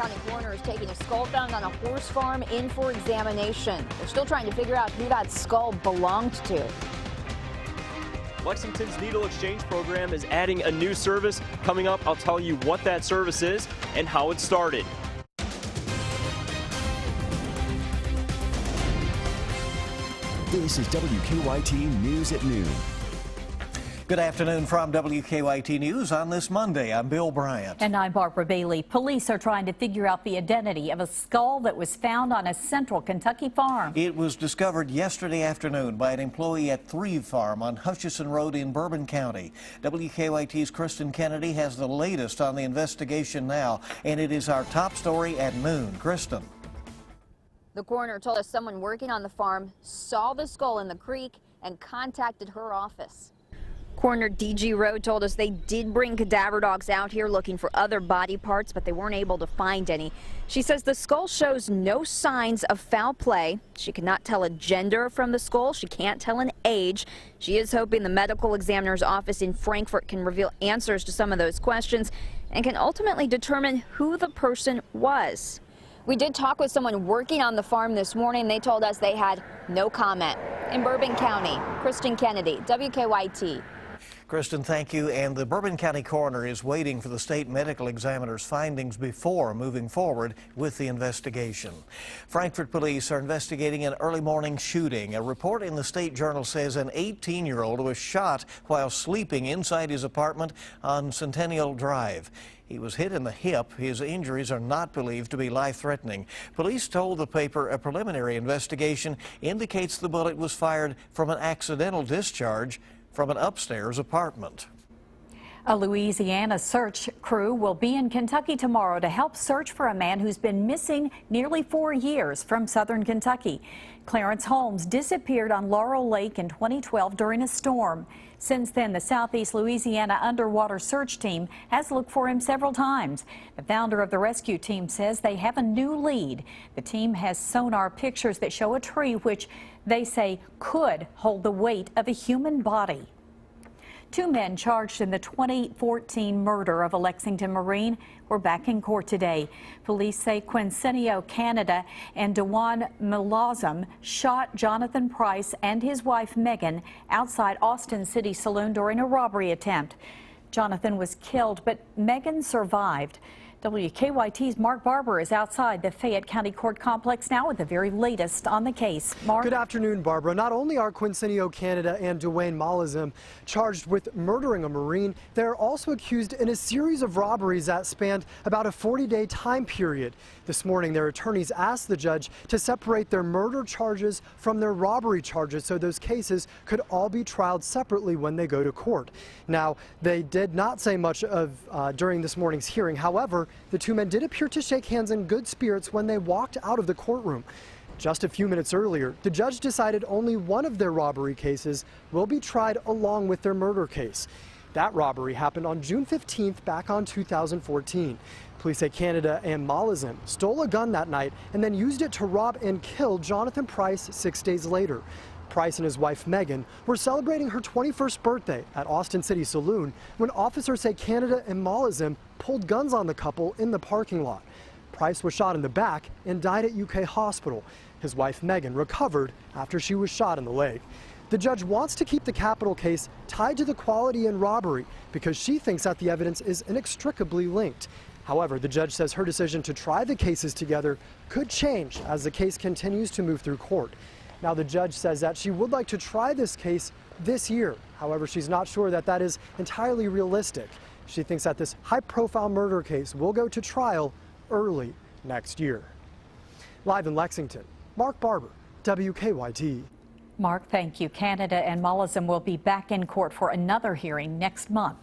County coroner is taking a skull found on a horse farm in for examination. They're still trying to figure out who that skull belonged to. Lexington's Needle Exchange program is adding a new service. Coming up, I'll tell you what that service is and how it started. This is WKYT News at Noon. Good afternoon from WKYT News on this Monday. I'm Bill Bryant. And I'm Barbara Bailey. Police are trying to figure out the identity of a skull that was found on a central Kentucky farm. It was discovered yesterday afternoon by an employee at Threve Farm on Hutchison Road in Bourbon County. WKYT's Kristen Kennedy has the latest on the investigation now, and it is our top story at noon. Kristen. The coroner told us someone working on the farm saw the skull in the creek and contacted her office. Coroner D.G. Rowe told us they did bring cadaver dogs out here looking for other body parts, but they weren't able to find any. She says the skull shows no signs of foul play. She cannot tell a gender from the skull. She can't tell an age. She is hoping the medical examiner's office in Frankfort can reveal answers to some of those questions and can ultimately determine who the person was. We did talk with someone working on the farm this morning. They told us they had no comment. In Bourbon County, Kristen Kennedy, WKYT. Kristen, thank you. And the Bourbon County coroner is waiting for the state medical examiner's findings before moving forward with the investigation. Frankfort police are investigating an early morning shooting. A report in the State Journal says an 18-year-old was shot while sleeping inside his apartment on Centennial Drive. He was hit in the hip. His injuries are not believed to be life-threatening. Police told the paper a preliminary investigation indicates the bullet was fired from an accidental discharge from an upstairs apartment. A Louisiana search crew will be in Kentucky tomorrow to help search for a man who's been missing nearly 4 years from southern Kentucky. Clarence Holmes disappeared on Laurel Lake in 2012 during a storm. Since then, the Southeast Louisiana Underwater Search Team has looked for him several times. The founder of the rescue team says they have a new lead. The team has sonar pictures that show a tree which they say could hold the weight of a human body. 2 men charged in the 2014 murder of a Lexington Marine were back in court today. Police say Quincenio Canada and Dewan Malazam shot Jonathan Price and his wife Megan outside Austin City Saloon during a robbery attempt. Jonathan was killed, but Megan survived. WKYT's Mark Barber is outside the Fayette County Court Complex now with the very latest on the case. Mark. Good afternoon, Barbara. Not only are Quincenio Canada and Dwayne Malazim charged with murdering a Marine, they're also accused in a series of robberies that spanned about a 40-day time period. This morning, their attorneys asked the judge to separate their murder charges from their robbery charges so those cases could all be trialed separately when they go to court. Now, they did not say much during this morning's hearing. However, the 2 men did appear to shake hands in good spirits when they walked out of the courtroom. Just a few minutes earlier, the judge decided only one of their robbery cases will be tried along with their murder case. That robbery happened on June 15th back on 2014. Police say Canada and Malazim stole a gun that night and then used it to rob and kill Jonathan Price 6 days later. Price and his wife Megan were celebrating her 21st birthday at Austin City Saloon when officers say Canada and Malazim pulled guns on the couple in the parking lot. Price was shot in the back and died at UK Hospital. His wife Megan recovered after she was shot in the leg. The judge wants to keep the capital case tied to the quality and robbery because she thinks that the evidence is inextricably linked. However, the judge says her decision to try the cases together could change as the case continues to move through court. Now, the judge says that she would like to try this case this year. However, she's not sure that that is entirely realistic. She thinks that this high-profile murder case will go to trial early next year. Live in Lexington, Mark Barber, WKYT. Mark, thank you. Canada and Malazim will be back in court for another hearing next month.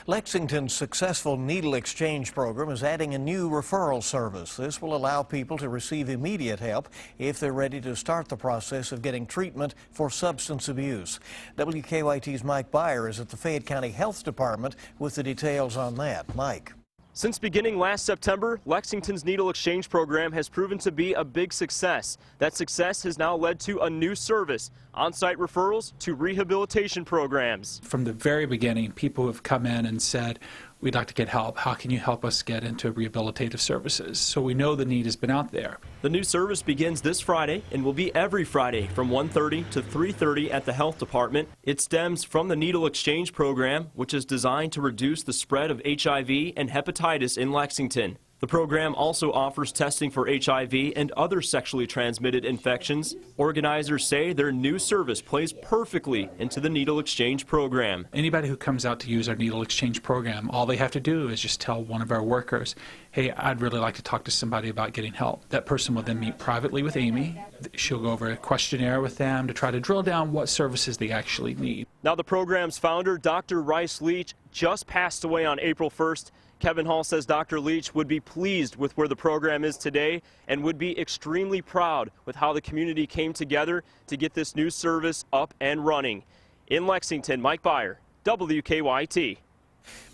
Lexington's successful needle exchange program is adding a new referral service. This will allow people to receive immediate help if they're ready to start the process of getting treatment for substance abuse. WKYT's Mike Byer is at the Fayette County Health Department with the details on that. Mike. Since beginning last September, Lexington's Needle Exchange program has proven to be a big success. That success has now led to a new service, on-site referrals to rehabilitation programs. From the very beginning, people have come in and said, we'd like to get help. How can you help us get into rehabilitative services? So we know the need has been out there. The new service begins this Friday and will be every Friday from 1:30 to 3:30 at the health department. It stems from the needle exchange program, which is designed to reduce the spread of HIV and hepatitis in Lexington. The program also offers testing for HIV and other sexually transmitted infections. Organizers say their new service plays perfectly into the needle exchange program. Anybody who comes out to use our needle exchange program, all they have to do is just tell one of our workers, hey, I'd really like to talk to somebody about getting help. That person will then meet privately with Amy. She'll go over a questionnaire with them to try to drill down what services they actually need. Now, the program's founder, Dr. Rice Leach, just passed away on April 1st. Kevin Hall says Dr. Leach would be pleased with where the program is today and would be extremely proud with how the community came together to get this new service up and running. In Lexington, Mike Byer, WKYT.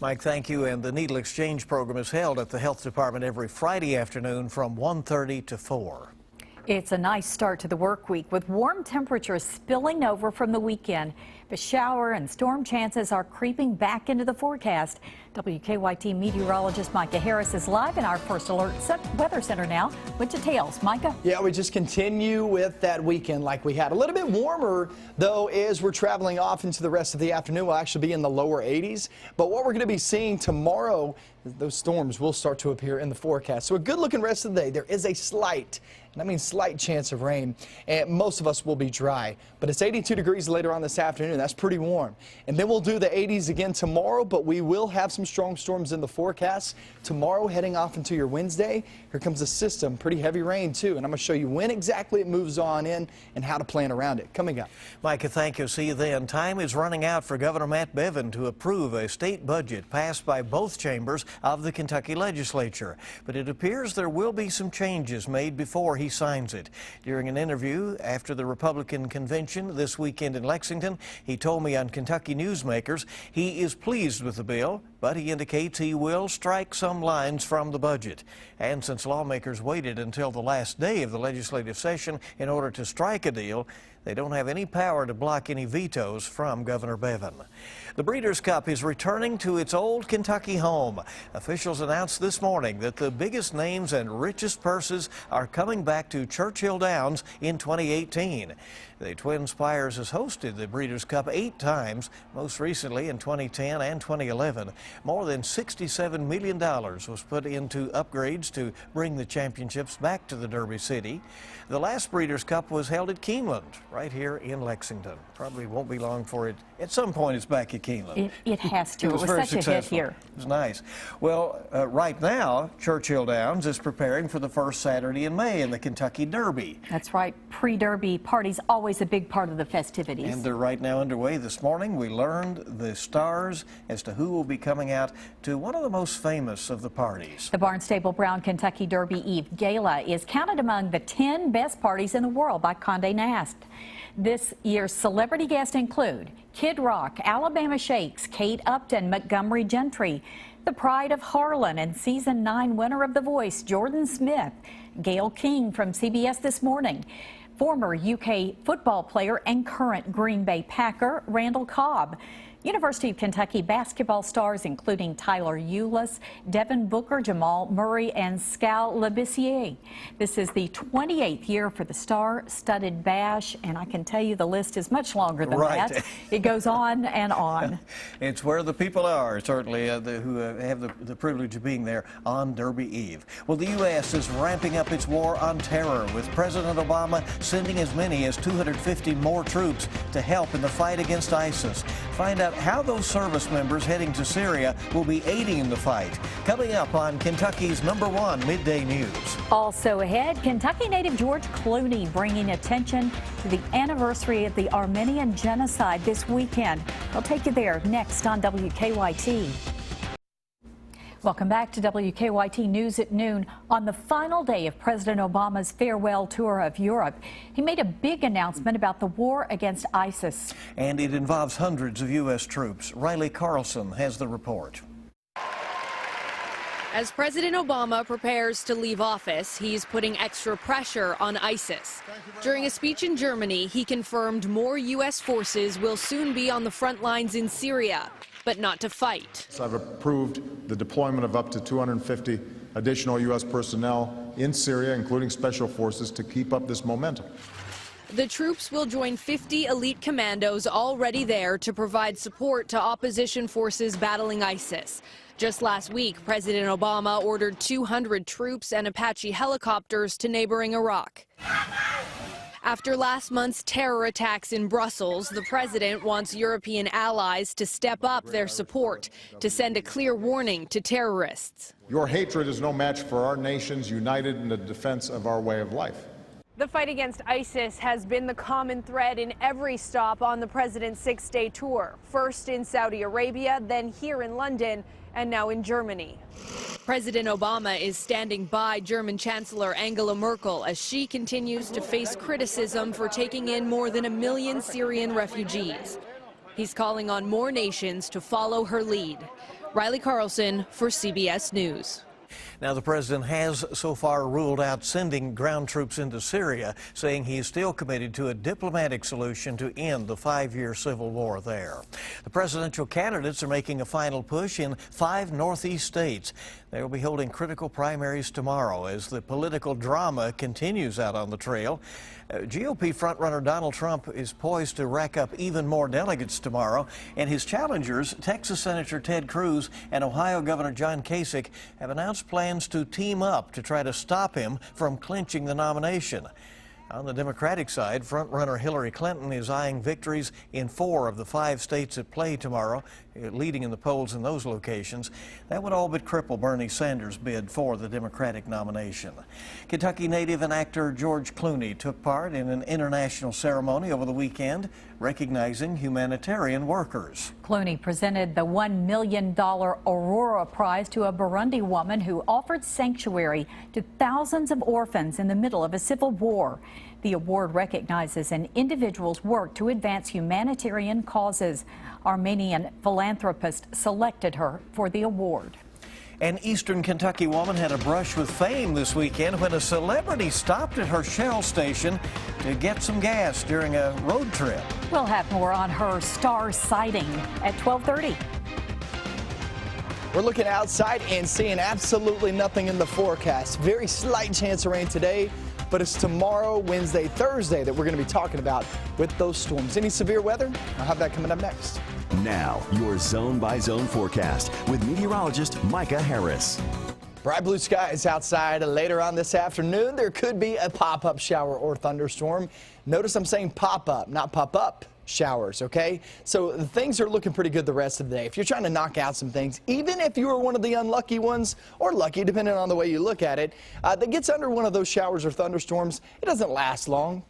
Mike, thank you. And the needle exchange program is held at the health department every Friday afternoon from 1:30 to 4. It's a nice start to the work week with warm temperatures spilling over from the weekend. The shower and storm chances are creeping back into the forecast. WKYT meteorologist Micah Harris is live in our First Alert Weather Center now with details. Micah? Yeah, we just continue with that weekend like we had. A little bit warmer, though, as we're traveling off into the rest of the afternoon. We'll actually be in the lower 80s. But what we're going to be seeing tomorrow, those storms will start to appear in the forecast. So a good-looking rest of the day. There is a slight, and I mean slight, chance of rain, and most of us will be dry. But it's 82 degrees later on this afternoon. That's pretty warm. And then we'll do the 80s again tomorrow, but we will have some strong storms in the forecast. Tomorrow, heading off into your Wednesday, here comes a system, pretty heavy rain too, and I'm going to show you when exactly it moves on in and how to plan around it. Coming up. Micah, thank you. See you then. Time is running out for Governor Matt Bevin to approve a state budget passed by both chambers of the Kentucky legislature. But it appears there will be some changes made before he signs it. During an interview after the Republican convention this weekend in Lexington, he told me on Kentucky Newsmakers he is pleased with the bill, but he indicates he will strike some lines from the budget. And since lawmakers waited until the last day of the legislative session in order to strike a deal, they don't have any power to block any vetoes from Governor Bevin. The Breeders' Cup is returning to its old Kentucky home. Officials announced this morning that the biggest names and richest purses are coming back to Churchill Downs in 2018. The Twin Spires has hosted the Breeders' Cup 8 times, most recently in 2010 and 2011. More than $67 million was put into upgrades to bring the championships back to the Derby City. The last Breeders' Cup was held at Keeneland, right here in Lexington. Probably won't be long for it. At some point, it's back at Keeneland. It has to. It was very such successful. a hit here. It was nice. Well, right now, Churchill Downs is preparing for the first Saturday in May in the Kentucky Derby. That's right. Pre-Derby parties always a big part of the festivities. And they're right now underway. This morning, we learned the stars as to who will be coming out to one of the most famous of the parties. The Barnstable Brown Kentucky Derby Eve Gala is counted among the 10 best parties in the world by Condé Nast. This year's celebrity guests include Kid Rock, Alabama Shakes, Kate Upton, Montgomery Gentry, the Pride of Harlan, and Season 9 winner of The Voice, Jordan Smith, Gayle King from CBS This Morning, former UK football player and current Green Bay Packer, Randall Cobb, University of Kentucky basketball stars including Tyler Eulis, Devin Booker, Jamal Murray, and Scal Labissiere. This is the 28th year for the star-studded bash, and I can tell you the list is much longer than that. It goes on and on. It's where the people are, certainly, who have the privilege of being there on Derby Eve. Well, the U.S. is ramping up its war on terror, with President Obama sending as many as 250 more troops to help in the fight against ISIS. Find out how those service members heading to Syria will be aiding in the fight. Coming up on Kentucky's #1 Midday News. Also ahead, Kentucky native George Clooney bringing attention to the anniversary of the Armenian genocide this weekend. We'll take you there next on WKYT. Welcome back to WKYT News at noon. On the final day of President Obama's farewell tour of Europe, he made a big announcement about the war against ISIS. And it involves hundreds of U.S. troops. Riley Carlson has the report. As President Obama prepares to leave office, he's putting extra pressure on ISIS. During a speech in Germany, he confirmed more U.S. forces will soon be on the front lines in Syria. but not to fight. I've approved the deployment of up to 250 additional U.S. personnel in Syria, including special forces, to keep up this momentum. The troops will join 50 elite commandos already there to provide support to opposition forces battling ISIS. Just last week, President Obama ordered 200 troops and Apache helicopters to neighboring Iraq. After last month's terror attacks in Brussels, the president wants European allies to step up their support to send a clear warning to terrorists. Your hatred is no match for our nations united in the defense of our way of life. The fight against ISIS has been the common thread in every stop on the president's 6-day tour. First in Saudi Arabia, then here in London, and now in Germany. President Obama is standing by German Chancellor Angela Merkel as she continues to face criticism for taking in more than 1 million Syrian refugees. He's calling on more nations to follow her lead. Riley Carlson for CBS News. Now, the president has so far ruled out sending ground troops into Syria, saying he is still committed to a diplomatic solution to end the 5-year civil war there. The presidential candidates are making a final push in 5 northeast states. They will be holding critical primaries tomorrow as the political drama continues out on the trail. GOP frontrunner Donald Trump is poised to rack up even more delegates tomorrow, and his challengers, Texas Senator Ted Cruz and Ohio Governor John Kasich, have announced plans to team up to try to stop him from clinching the nomination. On the Democratic side, frontrunner Hillary Clinton is eyeing victories in 4 of the 5 states at play tomorrow, leading in the polls in those locations. That would all but cripple Bernie Sanders' bid for the Democratic nomination. Kentucky native and actor George Clooney took part in an international ceremony over the weekend recognizing humanitarian workers. Clooney presented the $1 million Aurora Prize to a Burundi woman who offered sanctuary to thousands of orphans in the middle of a civil war. The award recognizes an individual's work to advance humanitarian causes. Armenian philanthropist selected her for the award. An eastern Kentucky woman had a brush with fame this weekend when a celebrity stopped at her Shell station to get some gas during a road trip. We'll have more on her star sighting at 12:30. We're looking outside and seeing absolutely nothing in the forecast. Very slight chance of rain today, but it's tomorrow, Wednesday, Thursday that we're going to be talking about with those storms. Any severe weather? I'll have that coming up next. Now, your zone-by-zone forecast with meteorologist Micah Harris. Bright blue skies outside. Later on this afternoon, there could be a pop-up shower or thunderstorm. Notice I'm saying pop-up, not pop-up showers, okay? So things are looking pretty good the rest of the day. If you're trying to knock out some things, even if you are one of the unlucky ones, or lucky, depending on the way you look at it, that gets under one of those showers or thunderstorms, it doesn't last long.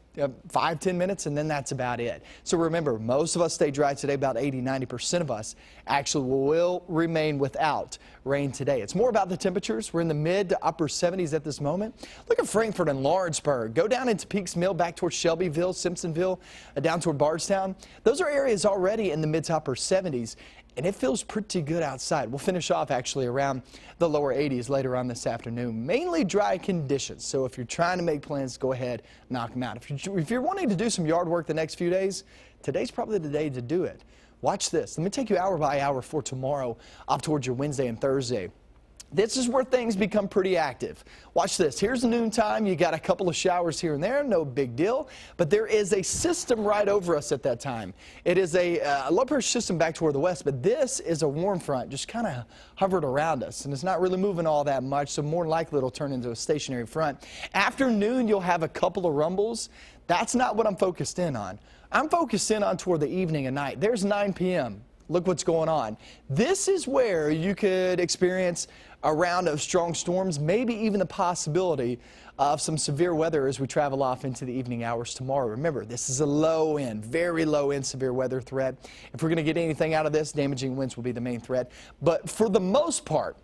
5-10 minutes, and then that's about it. So remember, most of us stay dry today. About 80-90% of us actually will remain without rain today. It's more about the temperatures. We're in the mid to upper 70s at this moment. Look at Frankfort and Lawrenceburg. Go down into Peaks Mill, back towards Shelbyville, Simpsonville, down toward Bardstown. Those are areas already in the mid to upper 70s. And it feels pretty good outside. We'll finish off actually around the lower 80s later on this afternoon. Mainly dry conditions. So if you're trying to make plans, go ahead, knock them out. If you're wanting to do some yard work the next few days, today's probably the day to do it. Watch this. Let me take you hour by hour for tomorrow up towards your Wednesday and Thursday. This is where things become pretty active. Watch this. Here's noontime. You got a couple of showers here and there. No big deal. But there is a system right over us at that time. It is a low pressure system back toward the west, but this is a warm front just kind of hovered around us, and it's not really moving all that much, so more likely it'll turn into a stationary front. Afternoon, you'll have a couple of rumbles. That's not what I'm focused in on. I'm focused in on toward the evening and night. There's 9 p.m. Look what's going on. This is where you could experience a round of strong storms, maybe even the possibility of some severe weather as we travel off into the evening hours tomorrow. Remember, this is a low end, very low end severe weather threat. If we're going to get anything out of this, damaging winds will be the main threat. But for the most part,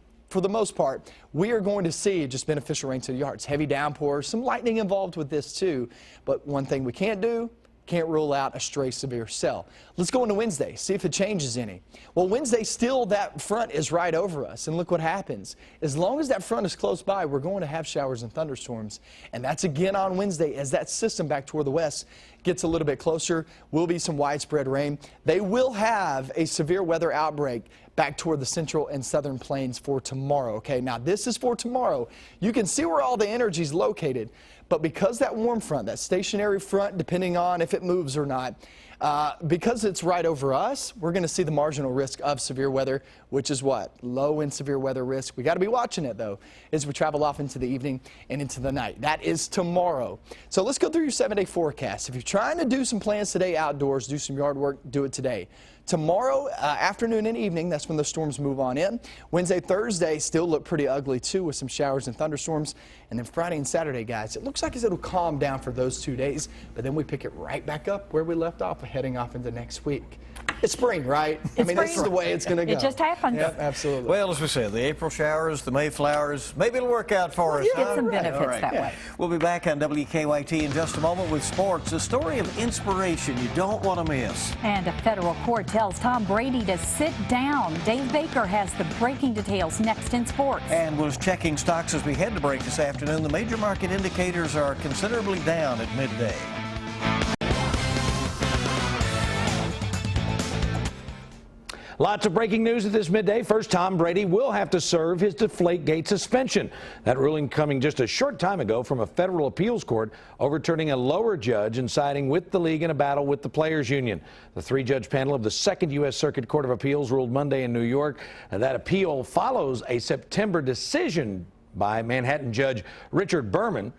we are going to see just beneficial rain to the yards. Heavy downpours, some lightning involved with this too. But one thing we can't do can't rule out a stray severe cell. Let's go into Wednesday, see if it changes any. Well, Wednesday still that front is right over us, and look what happens. As long as that front is close by, we're going to have showers and thunderstorms, and that's again on Wednesday as that system back toward the west gets a little bit closer. Will be some widespread rain. They will have a severe weather outbreak back toward the central and southern plains for tomorrow. Okay, now this is for tomorrow. You can see where all the energy is located, but because that warm front, that stationary front, depending on if it moves or not, because it's right over us, we're going to see the marginal risk of severe weather, which is what? Low and severe weather risk. We got to be watching it, though, as we travel off into the evening and into the night. That is tomorrow. So let's go through your 7-day forecast. If you're trying to do some plans today outdoors, do some yard work, do it today. Tomorrow afternoon and evening, that's when the storms move on in. Wednesday, Thursday still look pretty ugly, too, with some showers and thunderstorms. And then Friday and Saturday, guys, it looks like it'll calm down for those 2 days, but then we pick it right back up where we left off, heading off into next week. It's spring, right? I mean, this is the way it's going to go. It just happened. Yep, absolutely. Well, as we said, the April showers, the May flowers, maybe it'll work out for us. Get some benefits that way. We'll be back on WKYT in just a moment with sports, a story of inspiration you don't want to miss. And a federal court tells Tom Brady to sit down. Dave Baker has the breaking details next in sports. And we're checking stocks as we head to break this afternoon. The major market indicators are considerably down at midday. Lots of breaking news at this midday. First, Tom Brady will have to serve his Deflategate suspension. That ruling coming just a short time ago from a federal appeals court overturning a lower judge and siding with the league in a battle with the players union. The 3-judge panel of the 2nd U.S. Circuit Court of Appeals ruled Monday in New York. That appeal follows a September decision by Manhattan Judge Richard Berman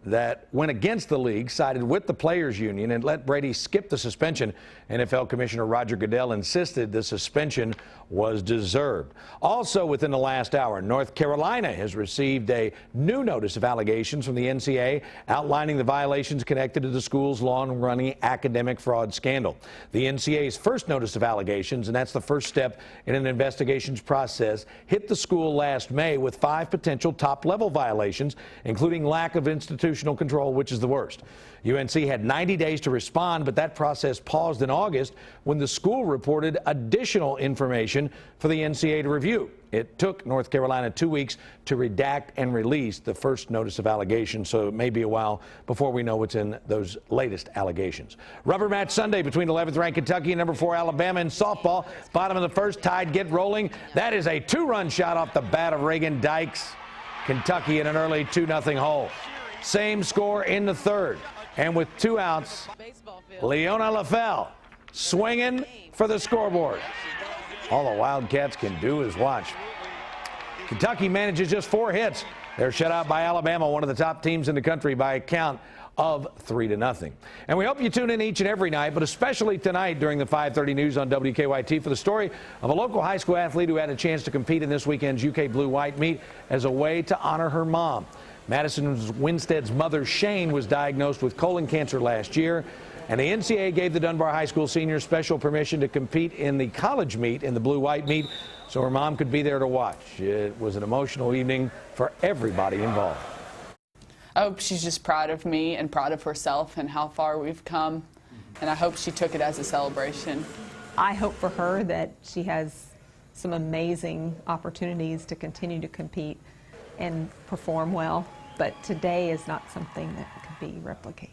that went against the league, sided with the players union, and let Brady skip the suspension. NFL Commissioner Roger Goodell insisted the suspension was deserved. Also within the last hour, North Carolina has received a new notice of allegations from the NCAA outlining the violations connected to the school's long-running academic fraud scandal. The NCAA's first notice of allegations, and that's the first step in an investigations process, hit the school last May with 5 potential top-level violations, including lack of institutional control, which is the worst. UNC had 90 days to respond, but that process paused in August when the school reported additional information for the NCAA to review. It took North Carolina 2 weeks to redact and release the first notice of allegations, so it may be a while before we know what's in those latest allegations. Rubber match Sunday between 11th ranked Kentucky and number 4 Alabama in softball. Bottom of the first, Tide get rolling. That is a 2-run shot off the bat of Reagan Dykes. Kentucky in an early 2-0 hole. Same score in the third. And with 2 outs, Leona LaFell swinging for the scoreboard. All the Wildcats can do is watch. Kentucky manages just 4 hits. They're shut out by Alabama, one of the top teams in the country, by a count of 3-0. And we hope you tune in each and every night, but especially tonight during the 5:30 news on WKYT for the story of a local high school athlete who had a chance to compete in this weekend's UK Blue-White meet as a way to honor her mom. Madison Winstead's mother, Shane, was diagnosed with colon cancer last year, and the NCAA gave the Dunbar High School seniors special permission to compete in the college meet, in the blue-white meet, so her mom could be there to watch. It was an emotional evening for everybody involved. I hope she's just proud of me and proud of herself and how far we've come, and I hope she took it as a celebration. I hope for her that she has some amazing opportunities to continue to compete and perform well. But today is not something that could be replicated.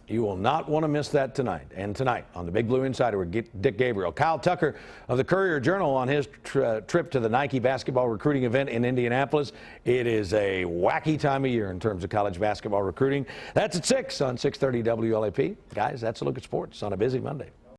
You will not want to miss that tonight. And tonight on the Big Blue Insider with Dick Gabriel. Kyle Tucker of the Courier-Journal on his trip to the Nike basketball recruiting event in Indianapolis. It is a wacky time of year in terms of college basketball recruiting. That's at 6 on 630 WLAP. Guys, that's a look at sports on a busy Monday.